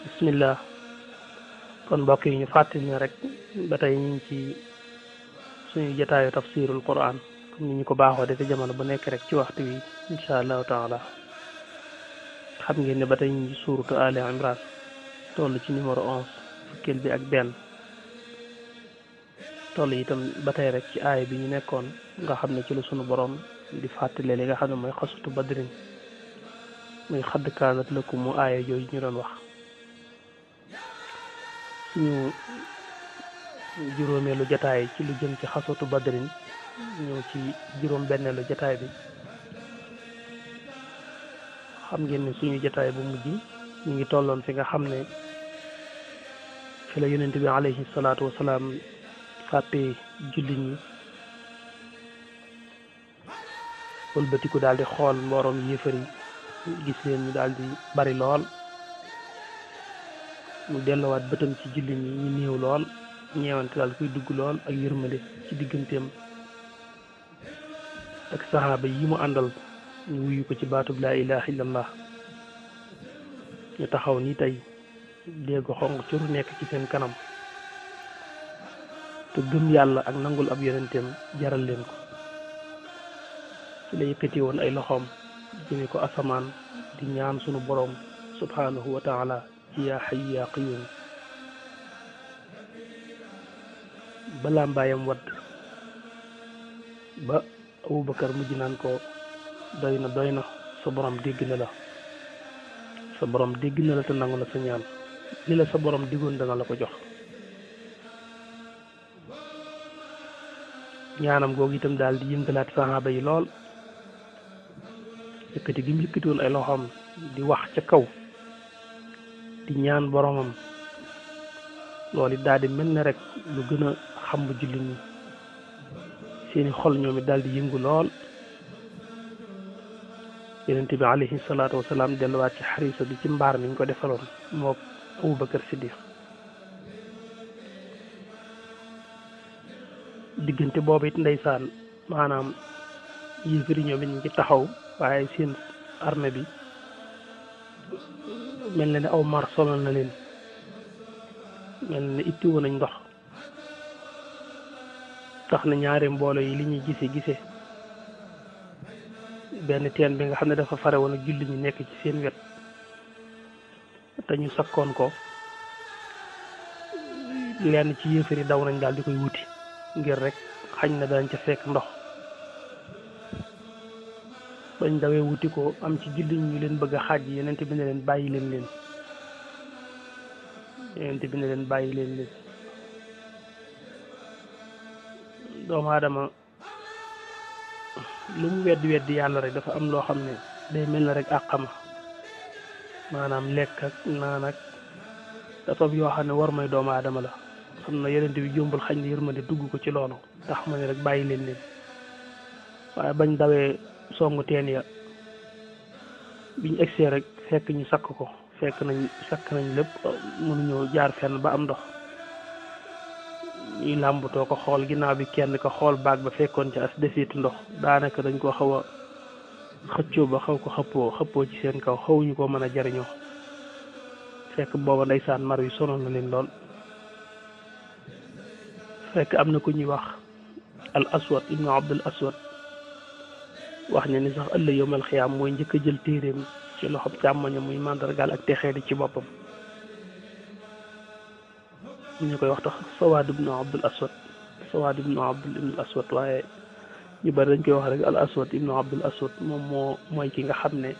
bismillah. kon mbokk yi ñu fàttali ne rek ba tey ñu ngi ci suñu jotaayu tafsirul quran comme ni ñu ko baaxoo defee jamono bu nekk rek ci waxtu wi incha allahu taala xam ngeen ne ba tey ñu ngi suuratu Ali Imran toll ci numéro 11 fukkeel bi ak benn toll itam ba tey rek ci aaya bi ñu nekkoon nga xam ne ci la sunu borom di fàttale li nga xam ne mooy xasutu badrin muy xadd kaanat lakum mu aaya jooju ñu doon wax suñu juróomeelu jataay ci lu jëm ci xasatu badrin ñëw ci juróom benneelu jataay bi xam ngeen ne suñu jataay bu mujj ñu ngi tolloon fi nga xam ne fi la yonent bi alayhi salaatu wasalaam fàttee jullit ñi wëlbatiku daal di xool mbooroom yéefar yi gis leen ñu daal di bari lool mu delluwaat bëtam ci jullit ñi ñu néew lool ñeewante daal kuy dugg lool ak yërmande ci digganteem ak saxaaba yi mu àndal ñu wuyu ko ci baatub laa ilaha illallah ñu taxaw ni tey déego xonq curu nekk ci seen kanam te gëm yàlla ak nangul ab yonenteem jaral leen ko ci la yëkkati woon ay loxoom jëme ko asamaan di ñaan sunu boroom subhanahu wa taala ci yaa hayyu yaa qayyum balaa mbaayam wadd ba Abubakar mujj naan ko doy na sa borom dégg na la sa borom dégg na la te nangu na sa ñaan li la sa borom diggoon dana la ko jox ñaanam googu itam daal di yëngalaat saxaaba yi lool yëkkati gi mu yëkkati woon ay loxoom di wax ca kaw di ñaan boromam loolu it daal di mel ne rek lu gën a xam bu jullit ñi seeni xol ñoom it daal di yëngu lool yonent bi alayhi salaatu wasalaam delluwaat ci xarisa bi ci mbaar mi ñu ko defaloon moo Abubakar Siddiq diggante boobu it ndeysaan maanaam yéefari ñoom it ñu ngi taxaw waaye seen armée bi mel na ne aw mar sonal na leen mel na ne itti woon nañ ndox tax na ñaari mboolo yi li ñuy gise benn teen bi nga xam ne dafa fare woon ak julli ñi nekk ci seen wet te ñu sakkoon ko lenn ci yéefari daw nañ daal di koy wuti ngir rek xañ na dañ ca fekk ndox bañ dawee wuti ko am ci julli ñu leen bëgg a xaaj yeneen bi ne leen bàyyi leen doomu aadama lu mu weddi yàlla rek dafa am loo xam ne day mel na rek àqama maanaam lekk ak naan ak dafa am yoo xam ne war may doomu aadama la xam na yeneen bi jombul xañ na yërmande dugg ko ci loolu tax ma ne rek bàyyi leen waaye bañ dawee songu teen ya biñ egsee rek fekk ñu sakk nañ lépp mënuñoo jaar fenn ba am ndox ñuy làmbutoo ko xool ginnaaw bi kenn ko xool baag ba fekkoon ci as defiitu ndox daanaka dañ ko xaw a xëccoo ba xaw ko xëppoo ci seen kaw xawuñu ko mën a jariñoo fekk booba ndeysaan mar wi sonal na leen lool fekk am na ku ñuy wax al aswad ibnu abdul aswad wax ne ni sax ëllëg yawmal xiyaam mooy njëkk a jël téeréem ci loxob càmmoñam muy màndargaal ak texee di ci boppam ñu koy wax tax Sawaad ibnu Abdul Aswad waaye ñu bari dañ koy wax rek al aswad ibnu Abdul Aswad moom mooy ki nga xam ne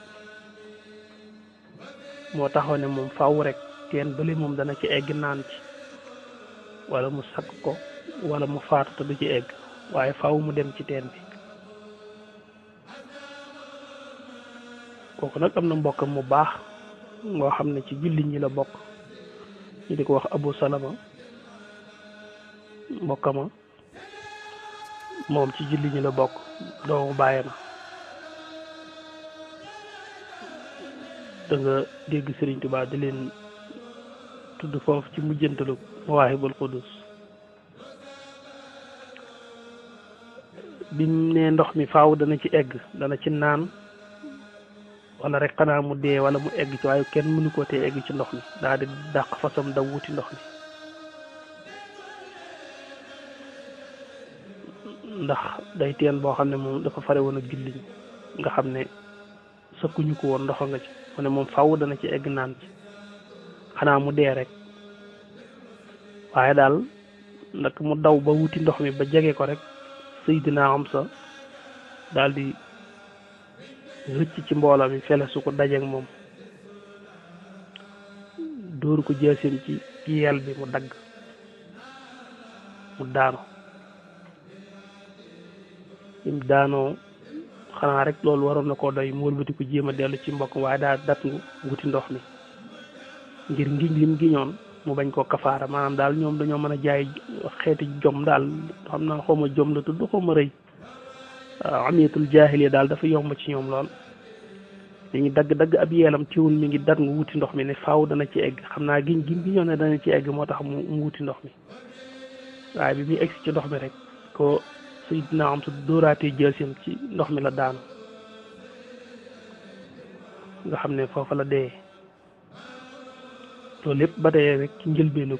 moo taxaw ne moom faaw rek teen bële moom dana ci egg naan ci wala mu sakk ko wala mu faatu te du ci egg waaye faaw mu dem ci teen bi kooku nag am na mbokkam mu baax moo xam ne ci jullit ñi la bokk ñu di ko wax Abu Salama mbokkama moom ci jullit ñi la bokk doomu bàyyam da nga dégg Sëriñ Tuubaa di leen tudd foofu ci mujjantalu Mawaahibul Quddus bi mu ne ndox mi faaw dana ci egg dana ci naan wala rek xanaa mu dee wala mu egg ci waaye kenn mënu koo tee egg ci ndox mi daal di dàq fasam daw wuti ndox mi ndax day teen boo xam ne moom dafa fare woon ak julli nga xam ne sëkkuñu ko woon ndox nga ci mu ne moom faaw dana ci egg naan ci xanaa mu dee rek waaye daal nag mu daw ba wuti ndox mi ba jege ko rek Seydina Amsa daal di rëcc ci mbooloo mi fele su ko dajeek moom dóor ko jaasim ci yel bi mu dagg mu daanu im daanoo xanaa rek loolu waroon na koo doy mu wëlbati ko jéem a dellu ci mbokk waaye daal dat ngu wuti ndox mi ngir ngiñ lim giñoon mu bañ koo kafaara maanaam daal ñoom dañoo mën a jaay xeeti jom daal xam naa xawma jom la tudd xawma rëy amiyatul jaahiliya daal dafa yomb ci ñoom lool dañuy dagg ab yeelam tiwul mi ngi dat ngu wuti ndox mi ne faaw dana ci egg xam naa giñ giñoon ne dana ci egg moo tax mu wuti ndox mi waaye bi muy egsi ci ndox mi rek ko Seydina am su dóoraatee jëlsim ci ndox mi la daanu nga xam ne foofa la dee loolu lépp ba tey rek ci njëlbeenu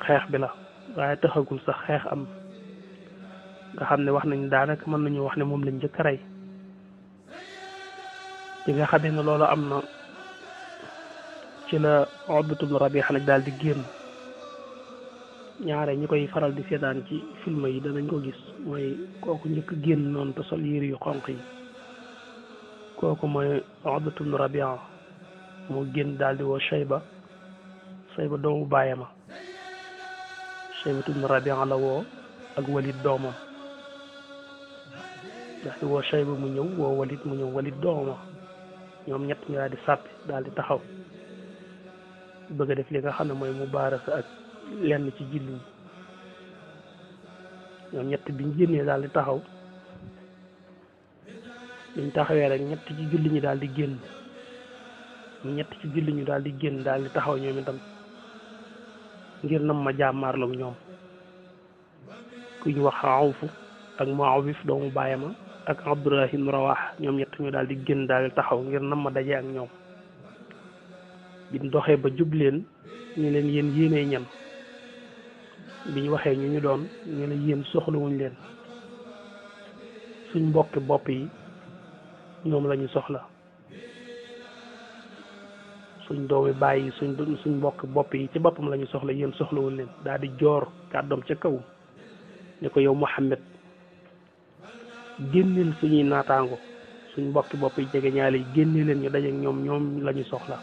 xeex bi la waaye taxagul sax xeex am nga xam ne wax nañ daanaka mën nañu wax ne moom lañ njëkk a rey bi nga xamee ne loolu am na ci la Utbatu bnu Rabiiha nag daal di génn ñaare ñi koy faral di seetaan ci film yi danañ ko gis mooy kooku njëkk génn noonu te sol yére yu xonq yi kooku mooy Utbatu bnu Rabiiha moo génn daal di woo Shayba doomu baayama Shaybatu bnu Rabiiha la woo ak Walid doomam ndax di woo Shayba mu ñëw woo Walid mu ñëw Walid doomam ñoom ñett ñu daal di sàppi daal di taxaw bëgg a def li nga xam ne mooy mubaarasa ak lenn ci julli ñi ñoom ñett biñ génnee daal di taxaw biñ taxawee rek ñett ci julli ñi daal di génn ñett ci julli ñu daal di génn daal di taxaw ñoom itam ngir nam ma jàmmaarloog ñoom ku ñu wax Awf ak Muawif doomu baayama ak Abdullah ibn Rawaha ñoom ñett ñu daal di génn daal di taxaw ngir nam ma daje ak ñoom biñ doxee ba jub leen ñu leen yéen yéenee ñan biñ waxee ñu doon ñu ne yéen soxlawuñ leen suñ mbokki bopp yi ñoom lañu soxla suñ doomi bàyyi suñ mbokk bopp yi ci boppam lañu soxla yéen soxlawul leen daal di joor kàddoom ca kaw ne ko yow Muhammad génneel suñuy naataango suñ mbokki bopp yi jege ñaale yi génne leen ñu dajeek ñoom lañu soxla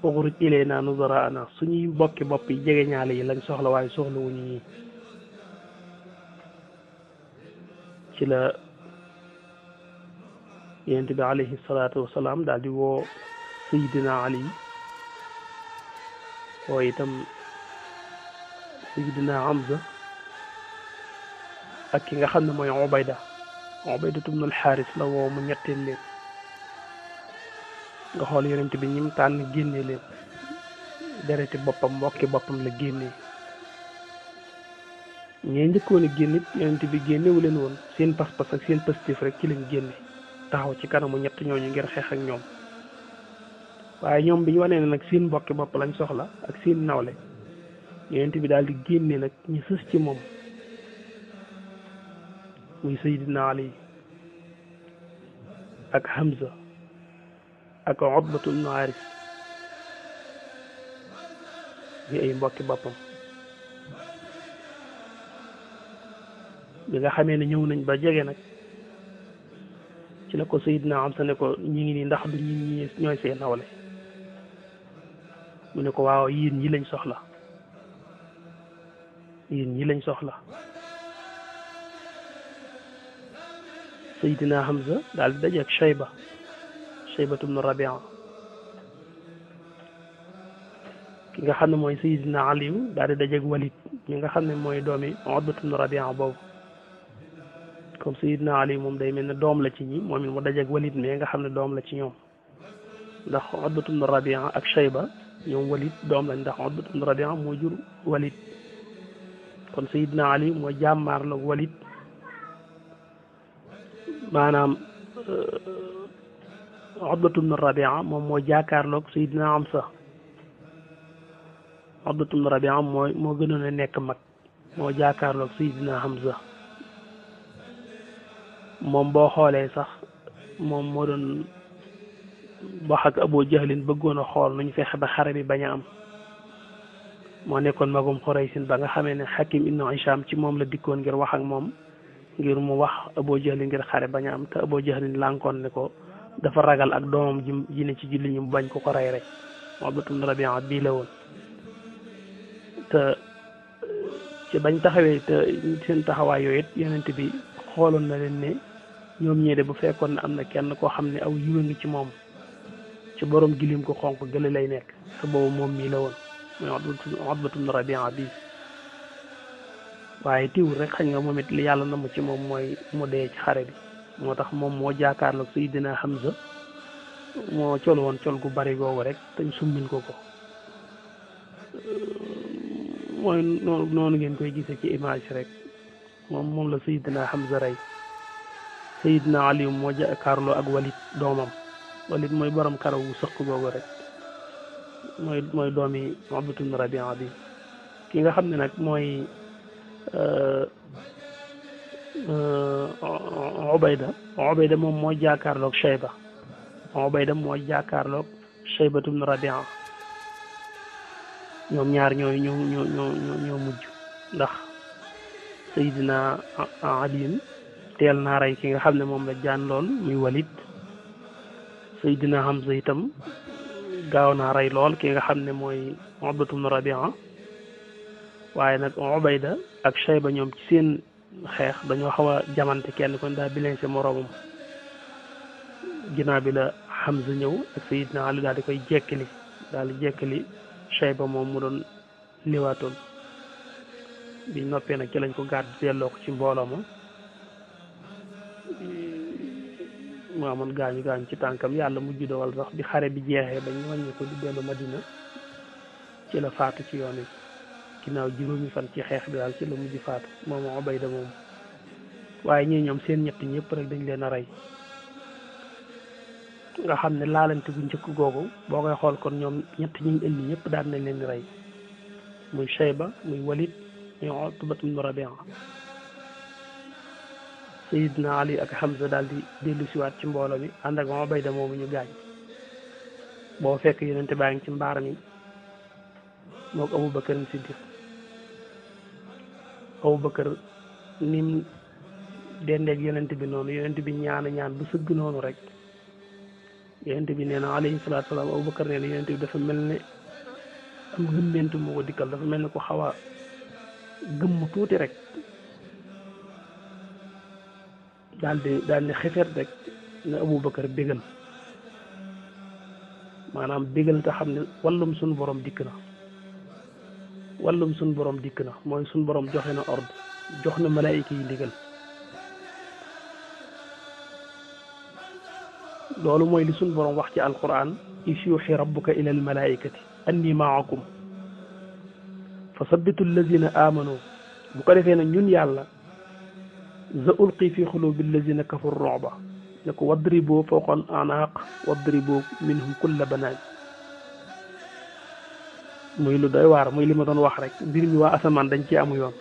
uxruj ilayna nuzaraana suñuy mbokki bopp yi jege ñaale yi lañ soxla waaye soxlawuñu ñi ci la yonent bi alayhi salaatu wasalaam daal di woo Seydina Ali woo itam Seydina Hamza ak ki nga xam ne mooy Ubayda ibn al-Xaaris la woo mu ñetteel leen nga xool yonent bi ñim tànn génne leen dereti boppam mbokki boppam la génnee ñee njëkkoon a génn it yonent bi génnewu leen woon seen pas-pas ak seen positif rek ci leen génne taxaw ci kanamu ñett ñooñu ngir xeex ak ñoom waaye ñoom bi ñu wanee ne nag seen mbokki bopp lañ soxla ak seen nawle yonent bi daal di génne nag ñu sës ci moom muy Seydina Ali ak Hamza ak Utbatu ibn Haaris bi ay mbokki boppam bi nga xamee ne ñëw nañ ba jege nag ci la ko Seydina Hamza ne ko ñi ngi nii ndax du ñi ñooy seen nawle mu ne ko waaw yéen ñi lañ soxla Seydina Hamza daal di dajeek Shaybatu ibn Rabiiha ki nga xam ne mooy Seydina Aliyu daal di dajeek Walid mi nga xam ne mooy doomi Utbatu ibn Rabiiha boobu comme Seydina Ali moom day mel ne doom la ci ñi moom it mu dajeek Walid mais nga xam ne doom la ci ñoom ndax Utbatu ibn Rabiiha ak Shayba ñoom Walid doom lañ ndax Utbatu ibn Rabiiha moo jur Walid kon sayidna ali moo jàmmaarloog Walid maanaam Utbatu bnu Rabia moom moo jàkkaarloog sayidna Hamza. Utbatu bnu Rabia moo gënoon a nekk mag moo jàkkaarloog sayidna Hamza. moom boo xoolee sax moom moo doon wax ak Abu Jahlin bëggoon a xool nu ñu fexe ba xare bi bañ a am moo nekkoon magum Xuraysin ba nga xamee ne Hakim ibnu Hisham ci moom la dikkoon ngir wax ak moom ngir mu wax Abu Jahlin ngir xare bañ a am te Abu Jahlin lànkoon ne ko dafa ragal ak doomam ji ne ci julli ñi mu bañ ko ko rey rek Utbatu bnu Rabia bii la woon te ci bañ taxawee te seen taxawaay yooyu it yonent bi xooloon na leen ne ñoom ñii de bu fekkoon ne am na kenn koo xam ne aw yiwa ngi ci moom ci borom gilim ko xonq gële lay nekk te boobu moom mii la woon mooy Utbatu bnu Rabia bi waaye tiwul rek xañ nga moom it li yàlla namm ci moom mooy mu dee ci xare bi moo tax moom moo jàkkaarloog Seydina Hamza moo col woon col gu bari googu rek te ñu summil ko mooy noonu ngeen koy gisee ci image rek moom la Seydina Hamza rey Seydina Ali moo jàkkaarloo ak Walid doomam Walid mooy borom karaw wu sëq googu rek mooy doomi Utbatu bnu Rabia bi ki nga xam ne nag mooy Ubayda moom moo jàkkaarloog Shayba Ubayda moo jàkkaarloog Shaybatu bnu Rabia ñoom ñaar ñoo mujj ndax Seydina Ali teel naa rey ki nga xam ne moom la jaan lool muy Walid Seydina Hamza itam gaaw naa rey lool ki nga xam ne mooy Utbatu bnu Rabia waaye nag Ubayda ak Shayba ñoom ci seen xeex dañoo xaw a jamante kenn kon daa bilancé moroomam ginnaaw bi la Hamza ñëw ak Seydina Ali daal di koy jekkali Shayba moom mu doon liwaatoon bi noppee nag ci lañ ko gàdd delloo ko ci mbooloo ma mu amoon gaañu ci tànkam yàlla mujj dowal sax bi xare bi jeexee bañ wàññi ko di dellu Madina ci la faatu ci yoon wi ginnaaw juróomi fan ci xeex bi daal ci la mujj faatu moom Ubayda moom waaye ñii ñoom seen ñett ñëpp rek dañ leen a rey nga xam ne laalante bu njëkk googu boo koy xool kon ñoom ñett ñi ñu indi ñëpp daan nañ leen di rey muy Shayba muy Walid muy Utbatu bnu Rabia Seydina Ali ak Hamza daal di dellu siwaat ci mbooloo mi ànd ak Ubayda moomu ñu gaañ boo fekk yonente baa ngi ci mbaar mi moog Abubakar Siddiq Abubakar nim dendeeg yonente bi noonu yonente bi ñaan bu sëgg noonu rek yonente bi nee na alayhi salaatu salaam Abubakar nee na yonente bi dafa mel ne am gëmmentu moo ko dikkal dafa mel ne ko xaw a gëmm tuuti rek daal di xefet rek ne Abubakar bégal maanaam bégal te xam ne wàllum suñu borom dikk na mooy suñu borom joxe na ordre jox na malaayika yi ndigal loolu mooy li suñu borom wax ci alquran is yuuxi rabbuka ila almalaikati anni maakum fa sabbitu allazina amanu bu ko defee nag ñun yàlla za ulqi fi xulubi allazina kafaru ru'ba ne ko wadribu fawqa al anaq wadribu minhum kulla banaan muy lu doy waar muy li ma doon wax rek mbir mi waa asamaan dañ ci amu yoon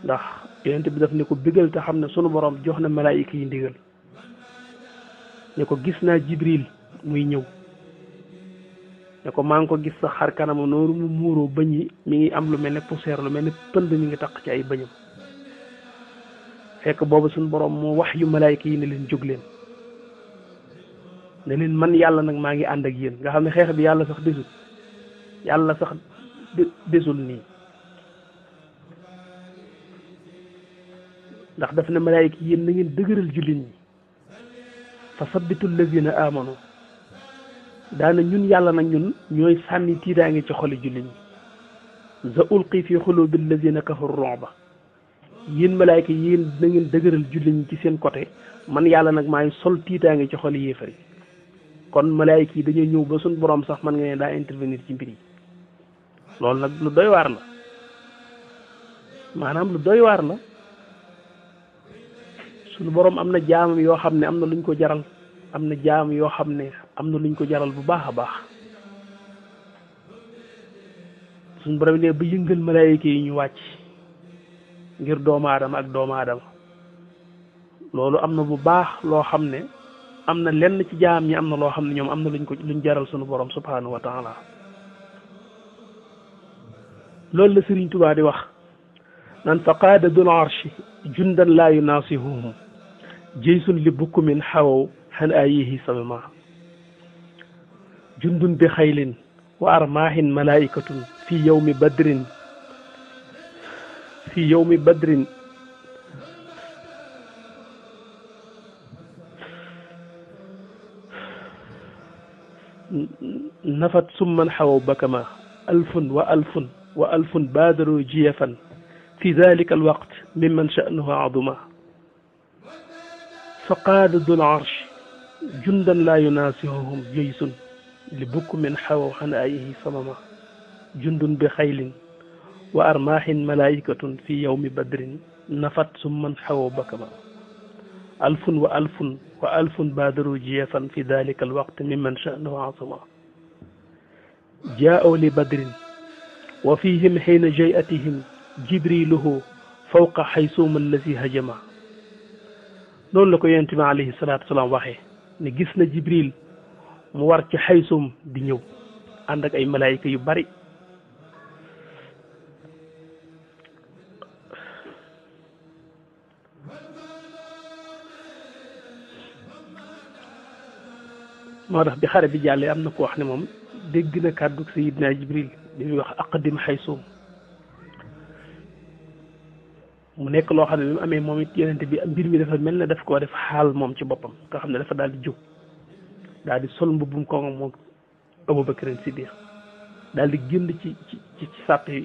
ndax yonent bi daf ne ko bégal te xam ne sunu borom jox na malaayika yi ndigal ne ko gis naa Jibril muy ñëw ne ko maa ngi ko gis sa xar kanam noonu mu muuroo bëñ yi mi ngi am lu mel ne poussière lu mel ne pënd mi ngi taq ci ay bëñam fekk boobu suñu borom moo wax yu malaayika yi ne leen jóg leen ne leen man yàlla nag maa ngi ànd ak yéen nga xam ne xeex bi yàlla sax desul nii ndax daf ne malaayika yi yéen na ngeen dëgëral jullit ñi fa sabbitu allazina amanu daana ñun yàlla nag ñun ñooy sànni tiitaange ci xoli jullit ñi za ulqi fi xulubi allazina kafaru ru'ba yéen malaayka yéen na ngeen dëgëral jullit ñi ci seen côté man yàlla nag maay sol tiitaange ci xoli yéefar yi kon malaayka yi dañoo ñëw ba suñ borom sax man nga ne daa intervenir ci mbir yi loolu nag lu doy waar la maanaam lu doy waar la. suñu borom am na jaam yoo xam ne am na luñ ko jaral, am na jaam yoo xam ne am na luñ ko jaral bu baax a baax. suñu borom ne ba yëngal malaayika yi ñu wàcc ngir doomu aadama ak doomu aadama. loolu am na bu baax loo xam ne am na lenn ci jaam ñi am na loo xam ne ñoom am na luñ jaral suñu borom subhanahu wa taala. loolu la Sëriñ Tuubaa di wax naan fa qaada dul arshi jundan laa yunaasihuhum jaysun li bukkumin xawaw xan ayihi samama jundun bi xaylin wa armaahin malaikatun fi yawmi badrin nafat summan xawaw bakama alfun baadaru jiyafan fi dalika alwaqt mimman sha'nuhu aduma fa qaada dul arsh jundan laa yunaasihuhum jaysun li bukkumin xawaw xan ayihi samama jundun bi xaylin wa armaahin malaikatun fi yawmi badrin nafat summan xawaw bakama alfun baadaru jiyafan fi dalika alwaqt mimman sha'nuhu aduma jaa'u li badrin wa fihim xiina jay'atihim jibriluhu fawqa xaysuma allazi hajama. noonu la ko yonent bi alayhi salaatu wasalaam waxee ne gis na jibril mu war ci xaysum di ñëw ànd ak ay malaayika yu bari. moo tax bi xare bi jàllee am na ko wax ne moom dégg na kàddu sayidna jibril di muy wax aqdim xaysum. mu nekk loo xam ne bi mu amee moom it yonente bi mbir mi dafa mel ne daf koo def xaal moom ci boppam nga xam ne dafa daal di jóg daal di sol mbubbum ko moom Abubakar Siddiq daal di génn ci sàppi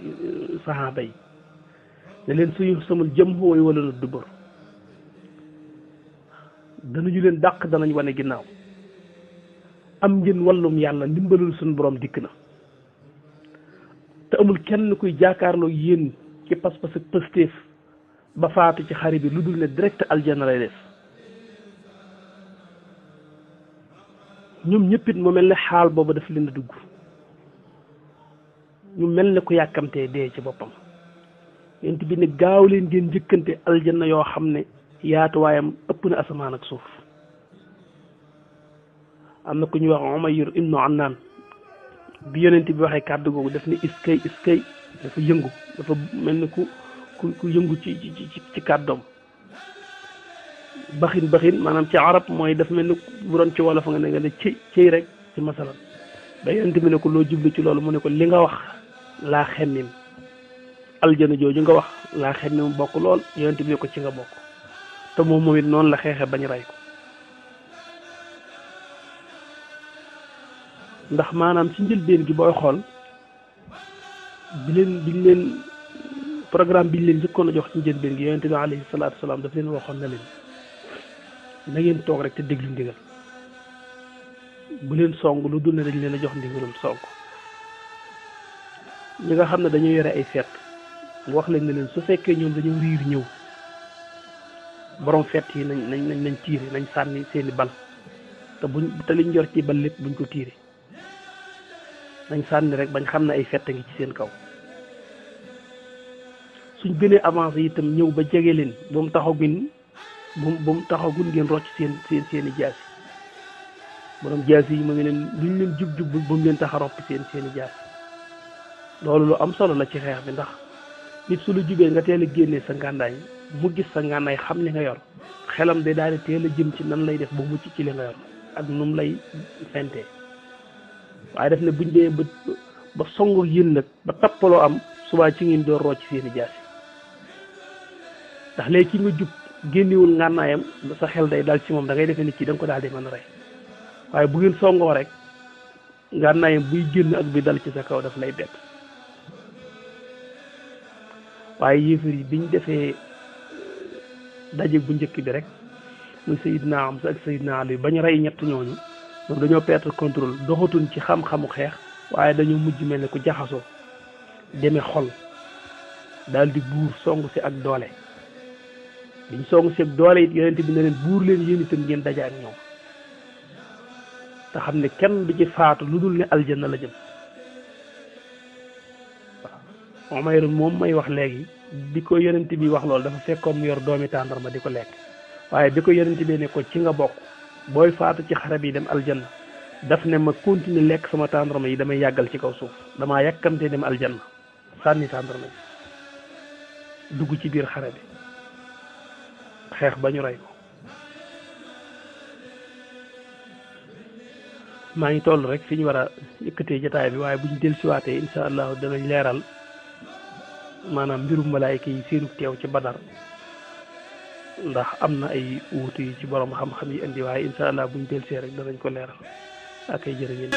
sahaaba yi ne leen suñu samul jëm wooyu wala la dubur danañu leen dàq danañ wane ginnaaw am ngeen wàllum yàlla ndimbalul suñu borom dikk na te amul kenn kuy jaakaarloo yéen ci pas-pas ak pëstéef ba faatu ci xare bi lu dul ne direct aljana lay def. ñoom ñëpp it mu mel ne xaal boobu daf leen a dugg ñu mel ne ku yàkkamtee dee ci boppam yent bi ne gaaw leen ngeen njëkkante aljana yoo xam ne yaatuwaayam ëpp na asamaan ak suuf. am na ku ñuy wax Umayr ibnu Annaan bi yonent bi waxee kàddu googu daf ne iskay dafa yëngu dafa mel ne ku yëngu ci kàddoom. baxin maanaam ci arab mooy dafa mel ni bu doon ci wolof nga ne cëy rek ci masalan ba yonent bi ne ko loo jublu ci loolu mu ne ko li nga wax laa xemmim aljana jooju nga wax laa xemmim bokk lool yonent bi ne ko ci nga bokk te moom it noonu la xeexe bañ rey ko. ndax maanaam ci njëlbeen gi booy xool biñ leen programme biñ leen njëkkoon a jox ci njëlbeen gi yonent bi alayhi salaatu wasalaam daf leen waxoon na leen na ngeen toog rek te déglu ndigal bu leen song lu dul ne dañ leen a jox ndigalul song. ñi nga xam ne dañoo yore ay feet mu wax leen ne leen su fekkee ñoom dañoo riir ñëw borom feet yi nañ tiire nañ sànni seeni bal te liñ yor ci bal lépp buñ ko tiire nañ sànni rek bañ xam ne ay fett ngi ci seen kaw. suñ gënee avancé itam ñëw ba jege leen ba mu taxagun ngeen rocc seeni jaasi borom jaasi yi ma ngi leen luñ leen jub ba mu leen tax a roppi seeni jaasi. loolu lu am solo la ci xeex bi ndax nit su la jubee nga teel a génnee sa ngàndaay mu gis sa ngànnaay xam li nga yor xelam de daal di teel a jëm ci nan lay def ba mucc ci li nga yor ak num lay fentee. waaye def ne buñ dee ba songu yéen nag ba tappaloo am subaa ci ngeen door rocc seeni jaasi ndax léegi ki nga jub génnewul ngànnaayam sa xel day dal ci moom da ngay defee nit ki da nga ko daal di mën a rey waaye bu ngeen songoo rek ngànnaayam buy génn ak bi dal ci sa kaw daf lay bett. waaye yéefar yi biñ defee daje bu njëkk bi rek muy Seydina Hamza ak Seydina Ali bañ rey ñett ñooñu ñoom dañoo perdre contrôle doxatuñ ci xam-xamu xeex waaye dañoo mujj mel ne ku jaxasoo demee xol daal di buur song si ak doole biñ song si ak doole it yonent bi ne leen buur leen yéen itam ngeen daje ak ñoom te xam ne kenn du ci faatu lu dul ne aljanna la jëm waaw Umayr moom may wax léegi bi ko yonent bi wax loolu dafa fekkoon mu yor doomi tàndarma di ko lekk waaye bi ko yonent bi ne ko ci nga bokk booy faatu ci xare bi dem aljanna daf ne ma continuer lekk sama tàndarma yi damay yàggal ci kaw suuf damaa yàkkamte dem aljanna sànni tàndarma yi dugg ci biir xare bi xeex ba ñu rey ko maa ngi toll rek fi ñu war a yëkkatee jotaay bi waaye bu ñu dellusiwaatee insha allahu danañ leeral maanaam mbirum malaayka yi seenu teew ci Badar ndax am na ay wuutu yi ci borom xam-xam yi indi waaye insha allah bu ñu dellusee rek danañ ko leeral ak ay jërë ngeen